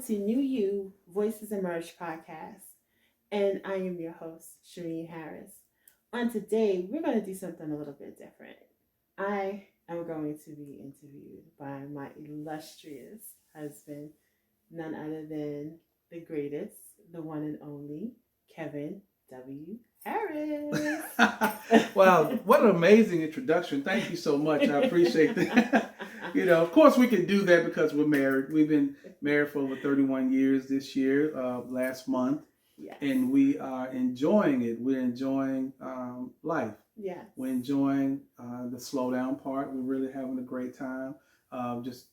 to NUYU Voices Emerge podcast, and I am your host, Sheriene Harris. On today, we're going to do something a little bit different. I am going to be interviewed by my illustrious husband, none other than the greatest, the one and only, Kevin W. Harris. Wow, what an amazing introduction. Thank you so much. I appreciate that. Of course we can do that because we're married. We've been married for over 31 years this year, last month. Yes. And we are enjoying it. We're enjoying life. Yes. We're enjoying the slow down part. We're really having a great time. Just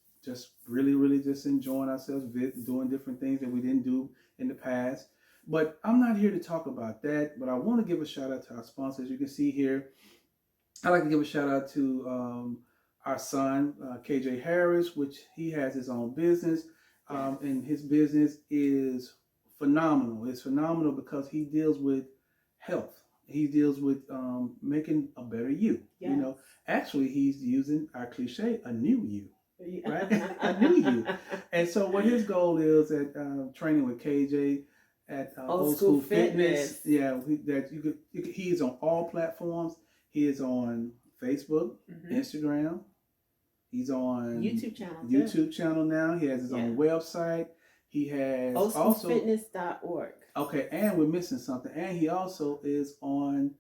really just enjoying ourselves, doing different things that we didn't do in the past. But I'm not here to talk about that, but I want to give a shout out to our sponsors. You can see here, I'd like to give a shout out to our son, KJ Harris, which he has his own business. And his business is phenomenal. It's phenomenal because he deals with health. He deals with making a better you. Yes. Actually, he's using our cliche, a new you. Right? A new you. And so what his goal is at training with KJ, at Old School Fitness. Yeah, he's on all platforms. He is on Facebook, Instagram. He's on YouTube channel now. He has his own website. He has oldschoolfitness.org. Okay, and we're missing something. And he also is on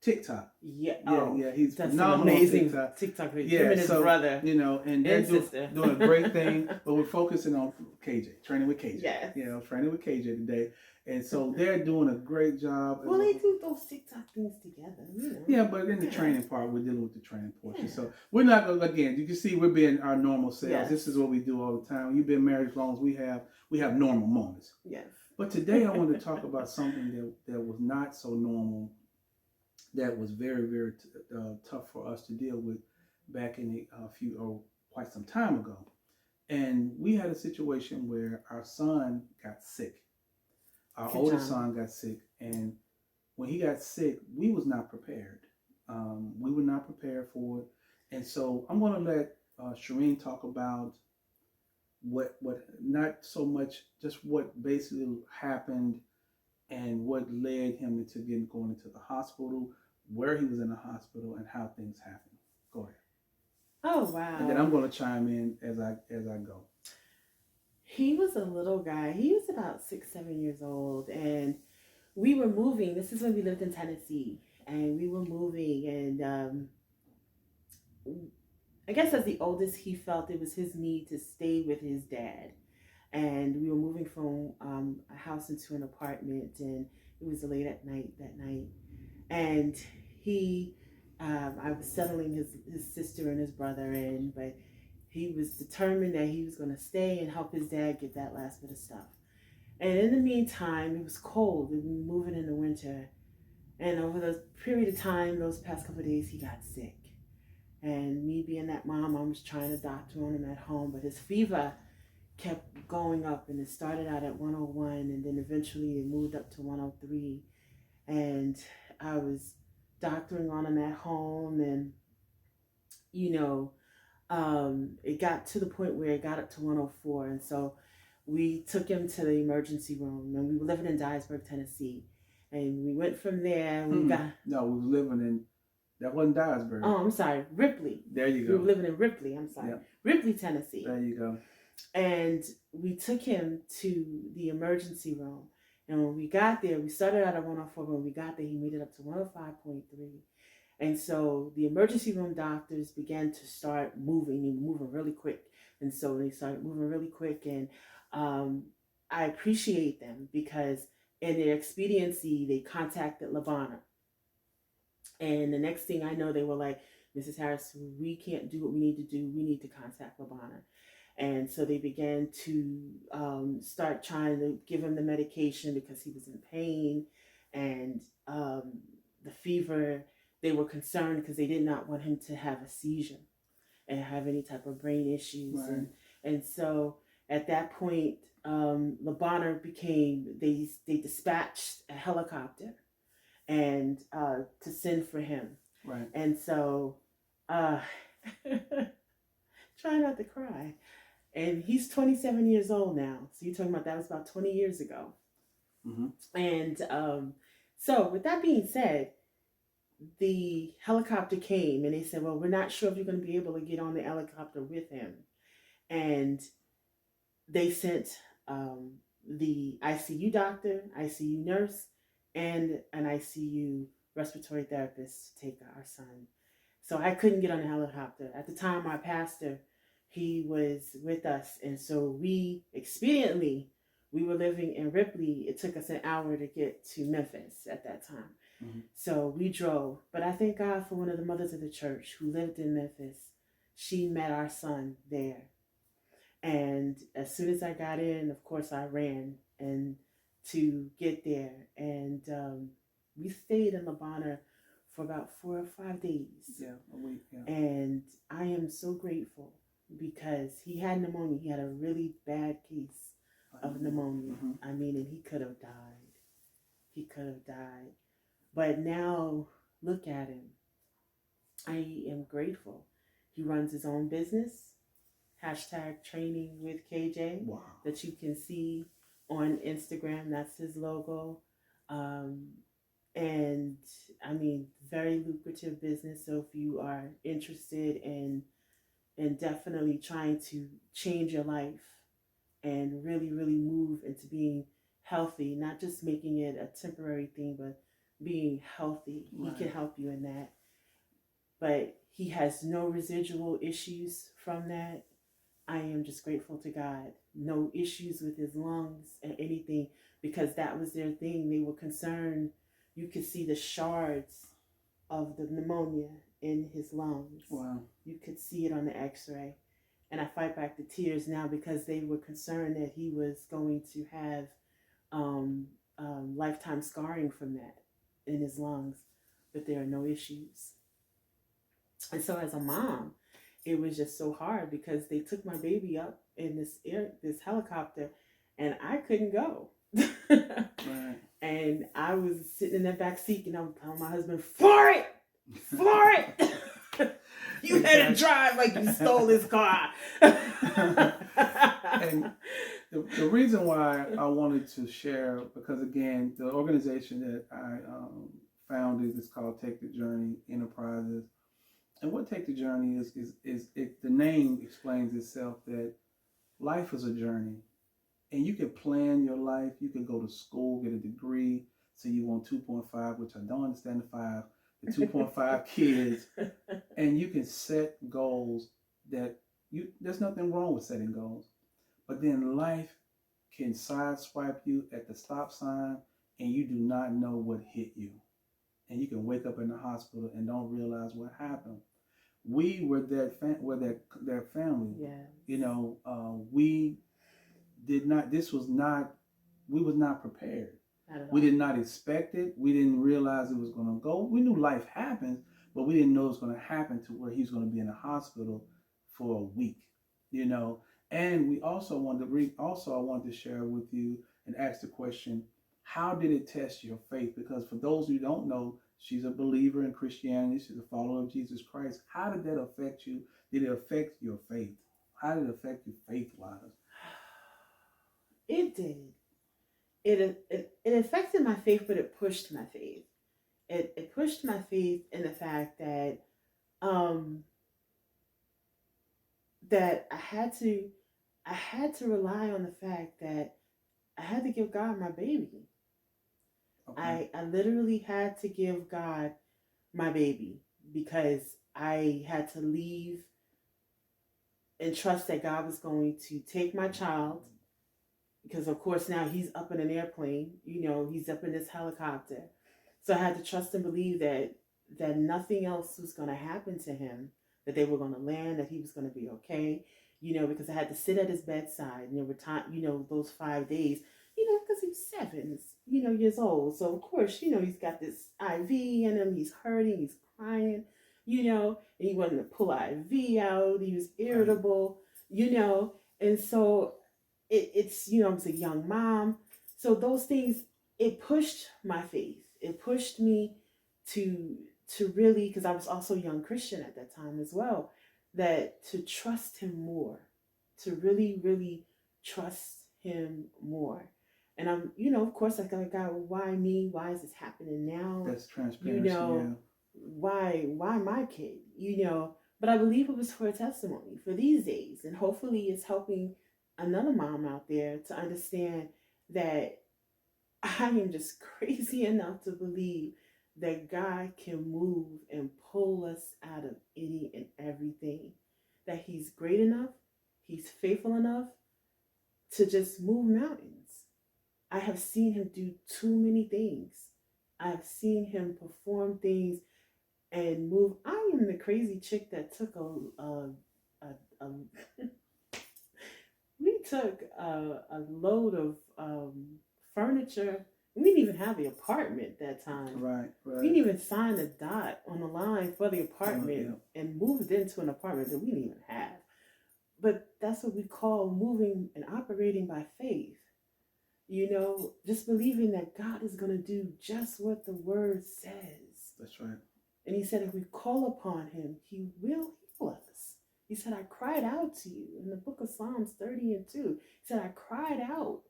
TikTok. He's that's phenomenal amazing on TikTok. Him and his brother. And they're doing a great thing. But we're focusing on KJ, training with KJ. Yes. Training with KJ today. And so they're doing a great job. Well, they do those TikTok things together. Yeah, but in the training part, we're dealing with the training portion. So we're not going to, again, you can see we're being our normal selves. Yes. This is what we do all the time. You've been married as long as we have normal moments. Yes. But today I want to talk about something that was not so normal, that was very, very tough for us to deal with back in quite some time ago. And we had a situation where our son got sick. Our oldest son got sick, and when he got sick, we was not prepared. We were not prepared for it. And so I'm going to let Sheriene talk about what not so much just what basically happened and what led him into going into the hospital, where he was in the hospital, and how things happened. Go ahead. Oh, wow. And then I'm going to chime in as I go. He was a little guy. He was about 6-7 years old, and we were moving. This is when we lived in Tennessee, and we were moving, and I guess as the oldest, he felt it was his need to stay with his dad. And we were moving from a house into an apartment, and it was late at night that night. And I was settling his sister and his brother in, but he was determined that he was going to stay and help his dad get that last bit of stuff. And in the meantime, it was cold. We were moving in the winter. And over the period of time, those past couple of days, he got sick. And me being that mom, I was trying to doctor on him at home, but his fever kept going up, and it started out at 101, and then eventually it moved up to 103. And I was doctoring on him at home, and it got to the point where it got up to 104, and so we took him to the emergency room, and we were living in Dyersburg, Tennessee, and we went from there. We were living in, that wasn't Dyersburg. Oh, I'm sorry, Ripley. There you go. We were living in Ripley. I'm sorry, Ripley, Tennessee. There you go. And we took him to the emergency room, and when we got there, we started out at 104, but when we got there, he made it up to 105.3. And so the emergency room doctors began to start moving really quick. And so they started moving really quick. And I appreciate them because in their expediency, they contacted Labana. And the next thing I know, they were like, Mrs. Harris, we can't do what we need to do. We need to contact Labana. And so they began to start trying to give him the medication because he was in pain. And the fever, they were concerned because they did not want him to have a seizure and have any type of brain issues. Right. And so at that point, Labana they dispatched a helicopter and to send for him. Right. And so, try not to cry. And he's 27 years old now. So you're talking about that was about 20 years ago. Mm-hmm. And so, with that being said, the helicopter came and they said, well, we're not sure if you're going to be able to get on the helicopter with him. And they sent the ICU doctor, ICU nurse, and an ICU respiratory therapist to take our son. So I couldn't get on the helicopter. At the time, our pastor, he was with us. And so we were living in Ripley. It took us an hour to get to Memphis at that time. Mm-hmm. So we drove. But I thank God for one of the mothers of the church who lived in Memphis. She met our son there. And as soon as I got in, of course, I ran and to get there. And we stayed in Labana for about 4 or 5 days. Yeah, a week. Yeah. And I am so grateful because he had pneumonia. He had a really bad case of pneumonia. Mm-hmm. I mean, and he could have died. He could have died. But now, look at him. I am grateful. He runs his own business. #training with KJ. Wow. That you can see on Instagram. That's his logo. And I mean, very lucrative business. So if you are interested in definitely trying to change your life and really, really move into being healthy, not just making it a temporary thing, but being healthy, right. He can help you in that. But he has no residual issues from that. I am just grateful to God. No issues with his lungs and anything, because that was their thing. They were concerned. You could see the shards of the pneumonia in his lungs. Wow. You could see it on the x-ray. And I fight back the tears now because they were concerned that he was going to have lifetime scarring from that in his lungs. But there are no issues. And so as a mom, it was just so hard because they took my baby up in this helicopter, and I couldn't go. Right. And I was sitting in that back seat, and I was telling my husband, "Floor it, you had to drive like you stole his car." And the reason why I wanted to share, because again, the organization that I founded is called Take the Journey Enterprises. And what Take the Journey is the name explains itself, that life is a journey. And you can plan your life. You can go to school, get a degree, say you want 2.5, which I don't understand the 5, the 2.5 kids. And you can set goals that there's nothing wrong with setting goals. But then life can sideswipe you at the stop sign, and you do not know what hit you. And you can wake up in the hospital and don't realize what happened. We were that family. Yeah. You know, we did not. We was not prepared. We did not expect it. We didn't realize it was going to go. We knew life happens, but we didn't know it was going to happen to where he's going to be in the hospital for a week. You know, and we also wanted I wanted to share with you and ask the question: how did it test your faith? Because for those who don't know, she's a believer in Christianity. She's a follower of Jesus Christ. How did that affect you? Did it affect your faith? How did it affect your faith-wise? It did. It affected my faith, but it pushed my faith. It pushed my faith in the fact that that I had to rely on the fact that I had to give God my baby. Okay. I literally had to give God my baby because I had to leave and trust that God was going to take my child, because of course now he's up in an airplane, he's up in this helicopter. So I had to trust and believe that nothing else was going to happen to him, that they were going to land, that he was going to be okay, because I had to sit at his bedside, and there were time, those 5 days, because he was 7, years old. So of course, he's got this IV in him, he's hurting, he's crying, and he wanted to pull IV out, he was irritable, and so it's, I was a young mom. So those things, it pushed my faith. It pushed me to really, because I was also a young Christian at that time as well, that to trust him more, to really, really trust him more. And I'm, of course, like, God, why me? Why is this happening now? That's You transparency. Yeah. know, why my kid? But I believe it was for a testimony for these days, and hopefully it's helping another mom out there to understand that I am just crazy enough to believe that God can move and pull us out of any and everything. That He's great enough, He's faithful enough to just move mountains. I have seen Him do too many things. I have seen Him perform things and move. I am the crazy chick that took a we took a load of furniture. We didn't even have the apartment that time. Right. We didn't even sign a dot on the line for the apartment and moved into an apartment that we didn't even have. But that's what we call moving and operating by faith. Just believing that God is going to do just what the word says. That's right. And He said if we call upon Him, He will heal us. He said, I cried out to you in the book of Psalms 30:2. He said, I cried out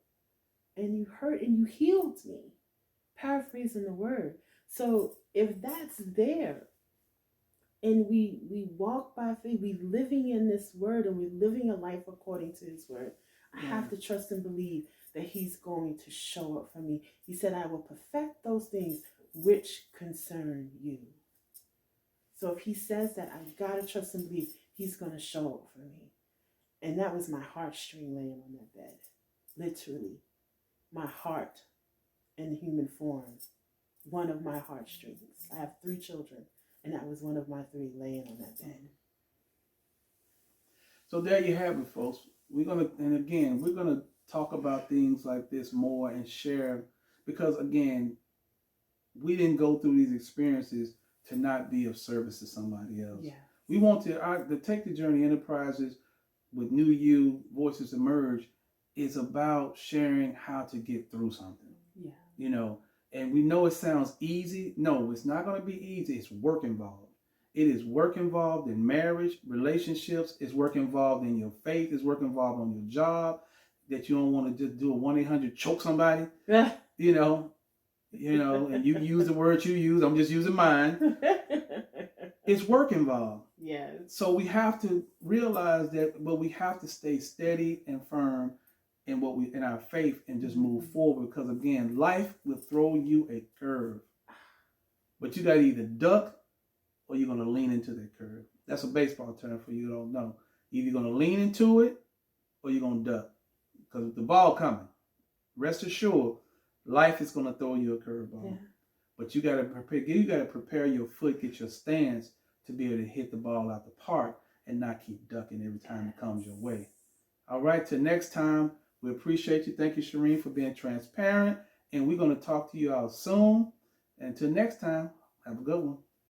and you heard and you healed me. Paraphrasing the word. So if that's there and we walk by faith, we living in this word and we're living a life according to His word, I have to trust and believe that He's going to show up for me. He said, I will perfect those things which concern you. So if He says that, I've got to trust and believe He's going to show up for me. And that was my heartstring laying on that bed. Literally. My heart in human form. One of my heartstrings. I have 3 children. And that was one of my 3 laying on that bed. So there you have it, folks. We're going to talk about things like this more and share. Because, again, we didn't go through these experiences to not be of service to somebody else. Yeah. We want to Take the Journey Enterprises with NUYU Voices Emerge is about sharing how to get through something. Yeah. And we know it sounds easy. No, it's not going to be easy. It's work involved. It is work involved in marriage, relationships. It's work involved in your faith. It's work involved on your job, that you don't want to just do a 1-800 choke somebody. And you use the words you use. I'm just using mine. It's work involved. Yes. So we have to realize that, but we have to stay steady and firm in our faith and just move forward. Because again, life will throw you a curve, but you got to either duck or you're going to lean into that curve. That's a baseball term for you who don't know. Either you're going to lean into it or you're going to duck, because the ball coming. Rest assured, life is going to throw you a curveball. Yeah. But you got to prepare. You got to prepare your foot, get your stance to be able to hit the ball out the park and not keep ducking every time it comes your way. All right, till next time, we appreciate you. Thank you, Sheriene, for being transparent. And we're going to talk to you all soon. Until next time, have a good one.